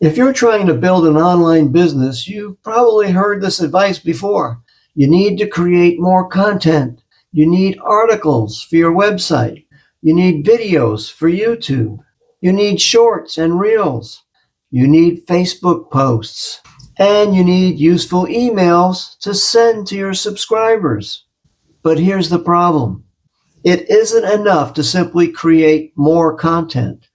If you're trying to build an online business, you've probably heard this advice before. You need to create more content. You need articles for your website. You need videos for YouTube. You need shorts and reels. You need Facebook posts. And you need useful emails to send to your subscribers. But here's the problem. It isn't enough to simply create more content.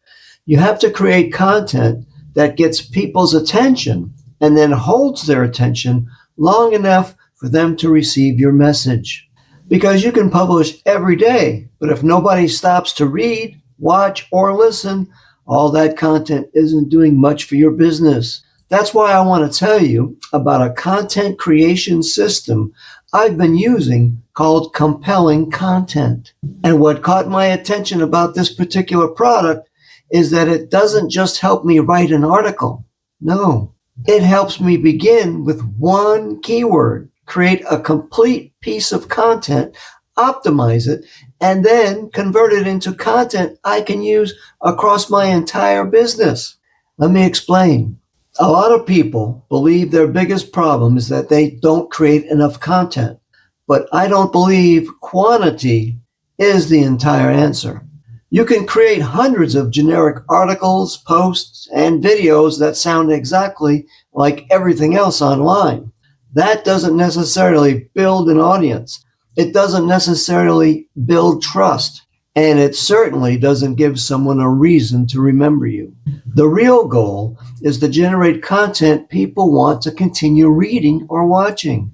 You have to create content that gets people's attention and then holds their attention long enough for them to receive your message. Because you can publish every day, but if nobody stops to read, watch, or listen, all that content isn't doing much for your business. That's why I want to tell you about a content creation system I've been using called compelling content. And what caught my attention about this particular product is that it doesn't just help me write an article. No, it helps me begin with one keyword, create a complete piece of content, optimize it, and then convert it into content I can use across my entire business. Let me explain. A lot of people believe their biggest problem is that they don't create enough content, but I don't believe quantity is the entire answer. You can create hundreds of generic articles, posts, and videos that sound exactly like everything else online. That doesn't necessarily build an audience. It doesn't necessarily build trust. And it certainly doesn't give someone a reason to remember you. The real goal is to generate content people want to continue reading or watching.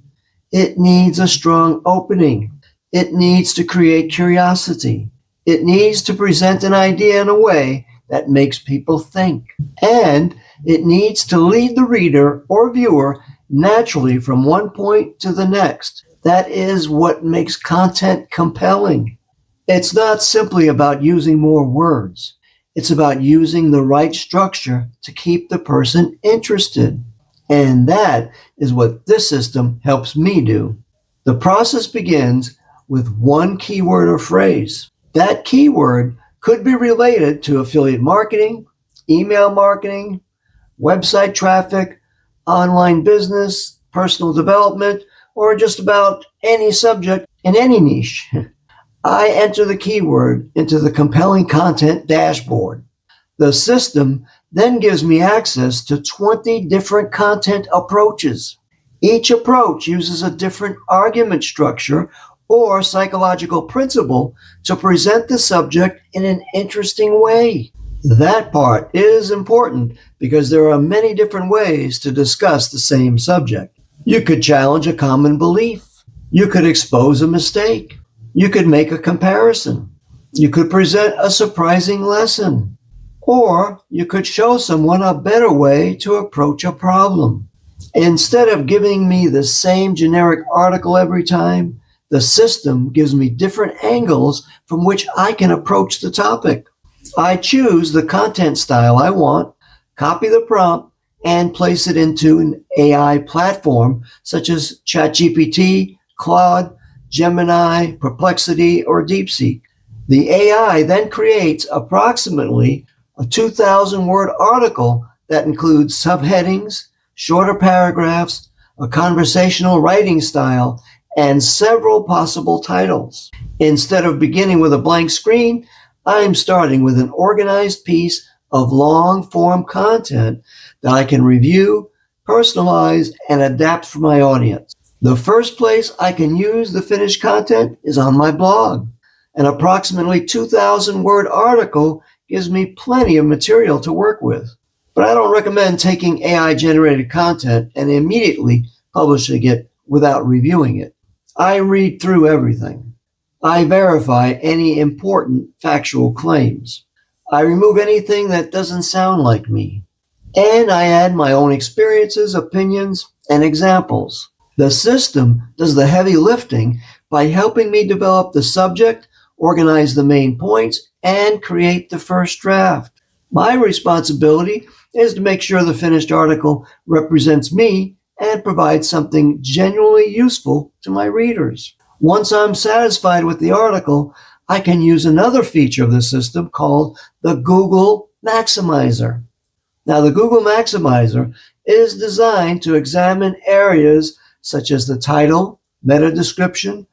It needs a strong opening. It needs to create curiosity. It needs to present an idea in a way that makes people think. And it needs to lead the reader or viewer naturally from one point to the next. That is what makes content compelling. It's not simply about using more words. It's about using the right structure to keep the person interested. And that is what this system helps me do. The process begins with one keyword or phrase. That keyword could be related to affiliate marketing, email marketing, website traffic, online business, personal development, or just about any subject in any niche. I enter the keyword into the compelling content dashboard. The system then gives me access to 20 different content approaches. Each approach uses a different argument structure or psychological principle to present the subject in an interesting way. That part is important because there are many different ways to discuss the same subject. You could challenge a common belief. You could expose a mistake. You could make a comparison. You could present a surprising lesson. Or you could show someone a better way to approach a problem. Instead of giving me the same generic article every time, the system gives me different angles from which I can approach the topic. I choose the content style I want, copy the prompt, and place it into an AI platform such as ChatGPT, Claude, Gemini, Perplexity, or DeepSeek. The AI then creates approximately a 2,000-word article that includes subheadings, shorter paragraphs, a conversational writing style, and several possible titles. Instead of beginning with a blank screen, I'm starting with an organized piece of long-form content that I can review, personalize, and adapt for my audience. The first place I can use the finished content is on my blog. An approximately 2,000-word article gives me plenty of material to work with. But I don't recommend taking AI-generated content and immediately publishing it without reviewing it. I read through everything. I verify any important factual claims. I remove anything that doesn't sound like me. And I add my own experiences, opinions, and examples. The system does the heavy lifting by helping me develop the subject, organize the main points, and create the first draft. My responsibility is to make sure the finished article represents me and provides something genuinely useful to my readers. Once I'm satisfied with the article, I can use another feature of the system called the Google Maximizer. Now, the Google Maximizer is designed to examine areas such as the title, meta description,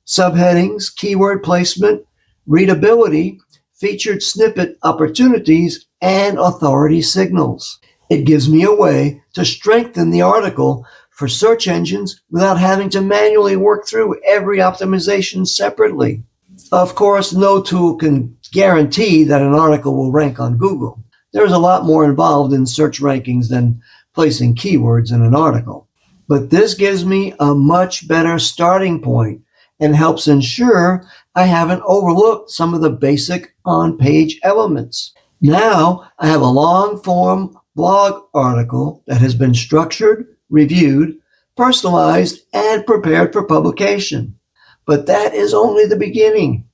subheadings, keyword placement, readability, featured snippet opportunities, and authority signals. It gives me a way to strengthen the article for search engines without having to manually work through every optimization separately. Of course, no tool can guarantee that an article will rank on Google. There's a lot more involved in search rankings than placing keywords in an article. But this gives me a much better starting point and helps ensure I haven't overlooked some of the basic on-page elements. Now I have a long-form blog article that has been structured, reviewed, personalized, and prepared for publication. But that is only the beginning.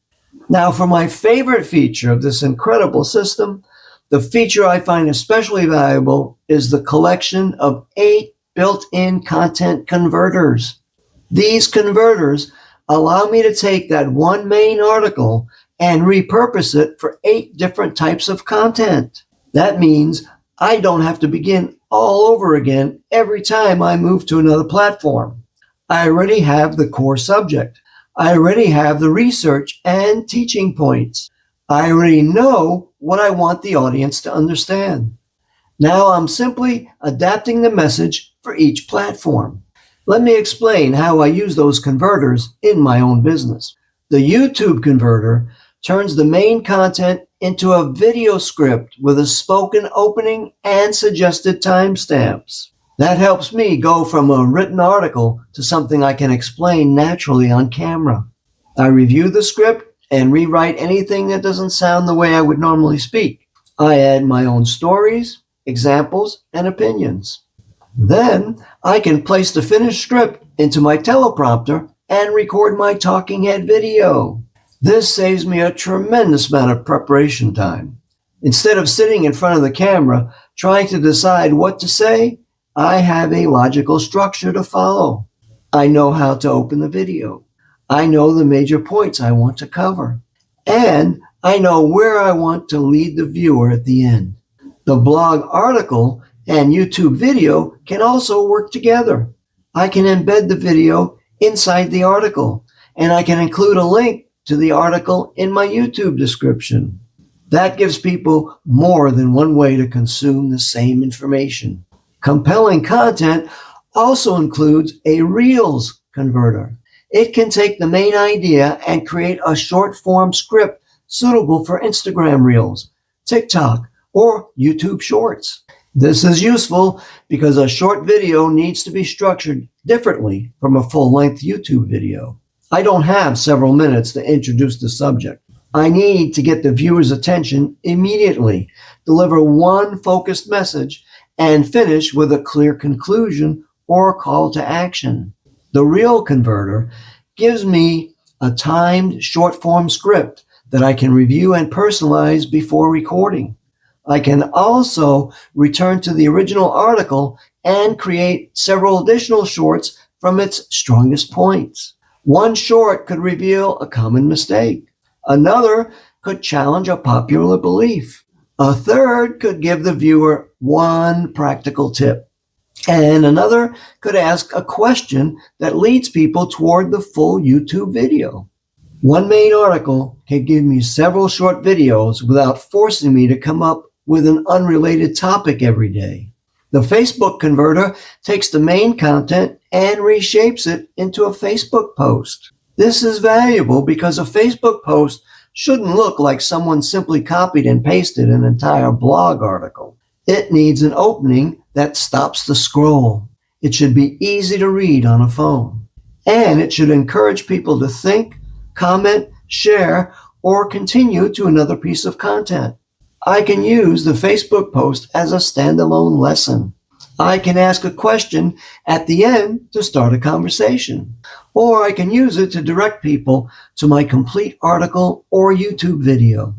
Now, for my favorite feature of this incredible system, the feature I find especially valuable is the collection of 8 built-in content converters. These converters allow me to take that one main article and repurpose it for 8 different types of content. That means I don't have to begin all over again every time I move to another platform. I already have the core subject. I already have the research and teaching points. I already know what I want the audience to understand. Now I'm simply adapting the message for each platform. Let me explain how I use those converters in my own business. The YouTube converter turns the main content into a video script with a spoken opening and suggested timestamps. That helps me go from a written article to something I can explain naturally on camera. I review the script and rewrite anything that doesn't sound the way I would normally speak. I add my own stories, examples, and opinions. Then I can place the finished script into my teleprompter and record my talking head video. This saves me a tremendous amount of preparation time. Instead of sitting in front of the camera trying to decide what to say, I have a logical structure to follow. I know how to open the video. I know the major points I want to cover. And I know where I want to lead the viewer at the end. The blog article and YouTube video can also work together. I can embed the video inside the article, and I can include a link to the article in my YouTube description. That gives people more than one way to consume the same information. Compelling content also includes a Reels converter. It can take the main idea and create a short form script suitable for Instagram Reels, TikTok, or YouTube Shorts. This is useful because a short video needs to be structured differently from a full-length YouTube video. I don't have several minutes to introduce the subject. I need to get the viewer's attention immediately, deliver one focused message, and finish with a clear conclusion or call to action. The Reel converter gives me a timed short-form script that I can review and personalize before recording. I can also return to the original article and create several additional shorts from its strongest points. One short could reveal a common mistake. Another could challenge a popular belief. A third could give the viewer one practical tip. And another could ask a question that leads people toward the full YouTube video. One main article can give me several short videos without forcing me to come up with an unrelated topic every day. The Facebook converter takes the main content and reshapes it into a Facebook post. This is valuable because a Facebook post shouldn't look like someone simply copied and pasted an entire blog article. It needs an opening that stops the scroll. It should be easy to read on a phone. And it should encourage people to think, comment, share, or continue to another piece of content. I can use the Facebook post as a standalone lesson. I can ask a question at the end to start a conversation. Or I can use it to direct people to my complete article or YouTube video.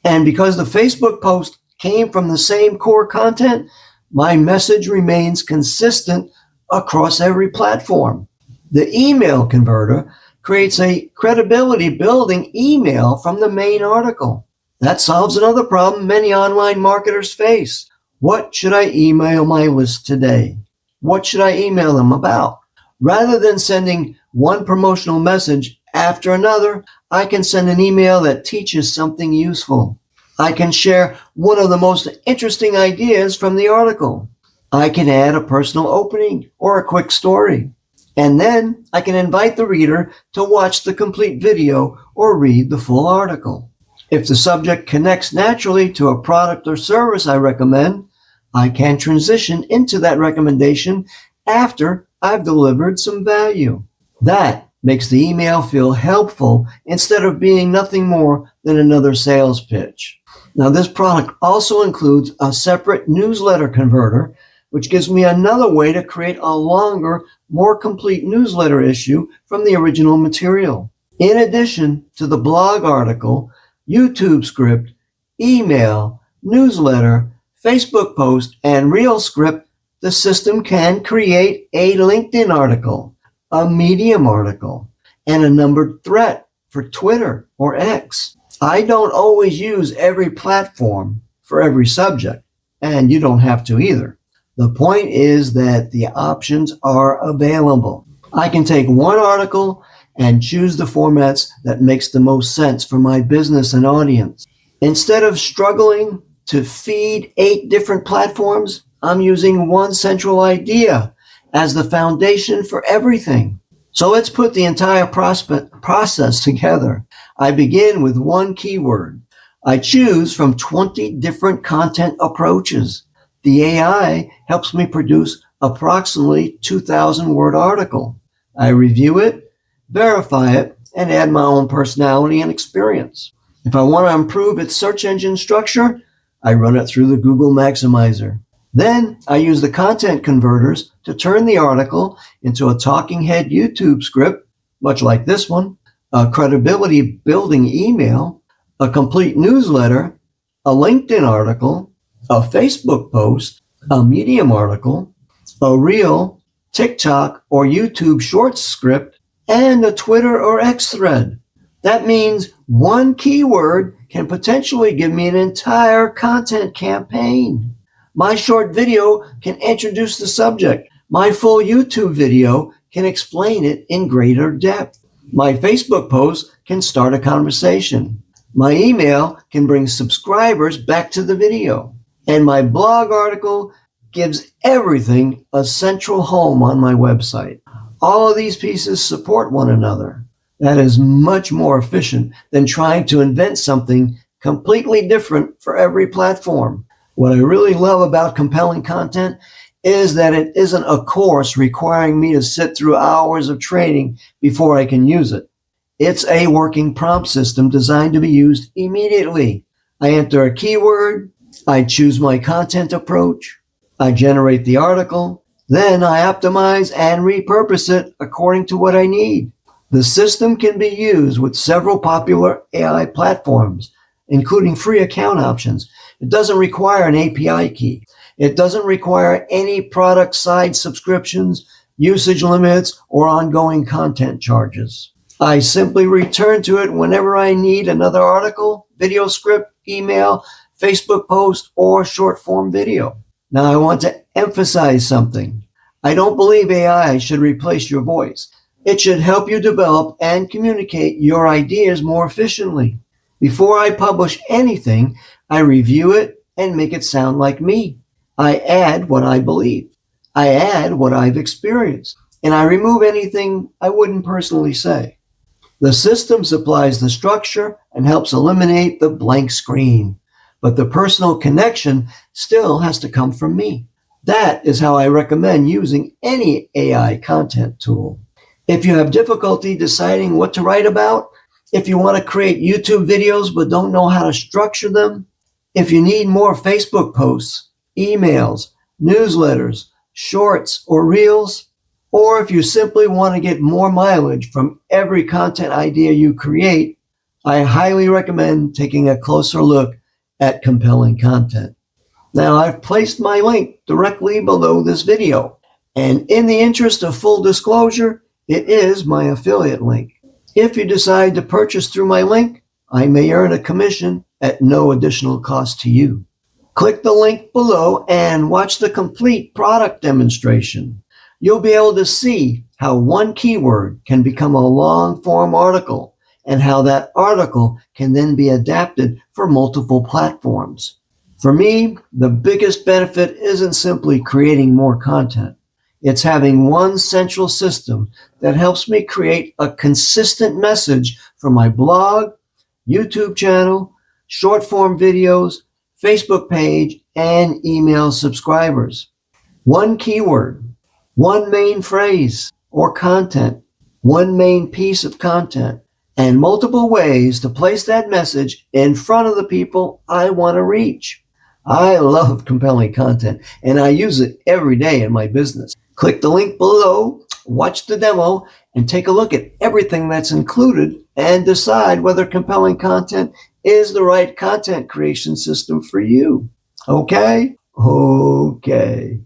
And because the Facebook post came from the same core content, my message remains consistent across every platform. The email converter creates a credibility building email from the main article. That solves another problem many online marketers face. What should I email my list today? What should I email them about? Rather than sending one promotional message after another, I can send an email that teaches something useful. I can share one of the most interesting ideas from the article. I can add a personal opening or a quick story. And then I can invite the reader to watch the complete video or read the full article. If the subject connects naturally to a product or service I recommend, I can transition into that recommendation after I've delivered some value. That makes the email feel helpful instead of being nothing more than another sales pitch. Now, this product also includes a separate newsletter converter, which gives me another way to create a longer, more complete newsletter issue from the original material. In addition to the blog article, YouTube script, email, newsletter, Facebook post, and Reel script, the system can create a LinkedIn article, a Medium article, and a numbered thread for Twitter or X. I don't always use every platform for every subject, and you don't have to either. The point is that the options are available. I can take one article and choose the formats that makes the most sense for my business and audience. Instead of struggling to feed 8 different platforms, I'm using one central idea as the foundation for everything. So let's put the entire process together. I begin with one keyword. I choose from 20 different content approaches. The AI helps me produce approximately 2,000 word article. I review it, verify it, and add my own personality and experience. If I want to improve its search engine structure, I run it through the Google Maximizer. Then I use the content converters to turn the article into a talking head YouTube script, much like this one, a credibility building email, a complete newsletter, a LinkedIn article, a Facebook post, a Medium article, a Reel, TikTok, or YouTube Shorts script, and a Twitter or X thread. That means one keyword can potentially give me an entire content campaign. My short video can introduce the subject. My full YouTube video can explain it in greater depth. My Facebook post can start a conversation. My email can bring subscribers back to the video. And my blog article gives everything a central home on my website. All of these pieces support one another. That is much more efficient than trying to invent something completely different for every platform. What I really love about compelling content is that it isn't a course requiring me to sit through hours of training before I can use it. It's a working prompt system designed to be used immediately. I enter a keyword, I choose my content approach, I generate the article, then I optimize and repurpose it according to what I need. The system can be used with several popular AI platforms, including free account options. It doesn't require an API key. It doesn't require any product side subscriptions, usage limits, or ongoing content charges. I simply return to it whenever I need another article, video script, email, Facebook post, or short form video. Now I want to emphasize something. I don't believe AI should replace your voice. It should help you develop and communicate your ideas more efficiently. Before I publish anything, I review it and make it sound like me. I add what I believe. I add what I've experienced. And I remove anything I wouldn't personally say. The system supplies the structure and helps eliminate the blank screen. But the personal connection still has to come from me. That is how I recommend using any AI content tool. If you have difficulty deciding what to write about, if you want to create YouTube videos but don't know how to structure them, if you need more Facebook posts, emails, newsletters, shorts, or reels, or if you simply want to get more mileage from every content idea you create, I highly recommend taking a closer look at compelling content. Now, I've placed my link directly below this video, and in the interest of full disclosure, it is my affiliate link. If you decide to purchase through my link, I may earn a commission at no additional cost to you. Click the link below and watch the complete product demonstration. You'll be able to see how one keyword can become a long-form article and how that article can then be adapted for multiple platforms. For me, the biggest benefit isn't simply creating more content. It's having one central system that helps me create a consistent message for my blog, YouTube channel, short form videos, Facebook page, and email subscribers. One keyword, one main phrase or content, one main piece of content, and multiple ways to place that message in front of the people I want to reach. I love compelling content and I use it every day in my business. Click the link below, watch the demo, and take a look at everything that's included and decide whether compelling content is the right content creation system for you. Okay? Okay.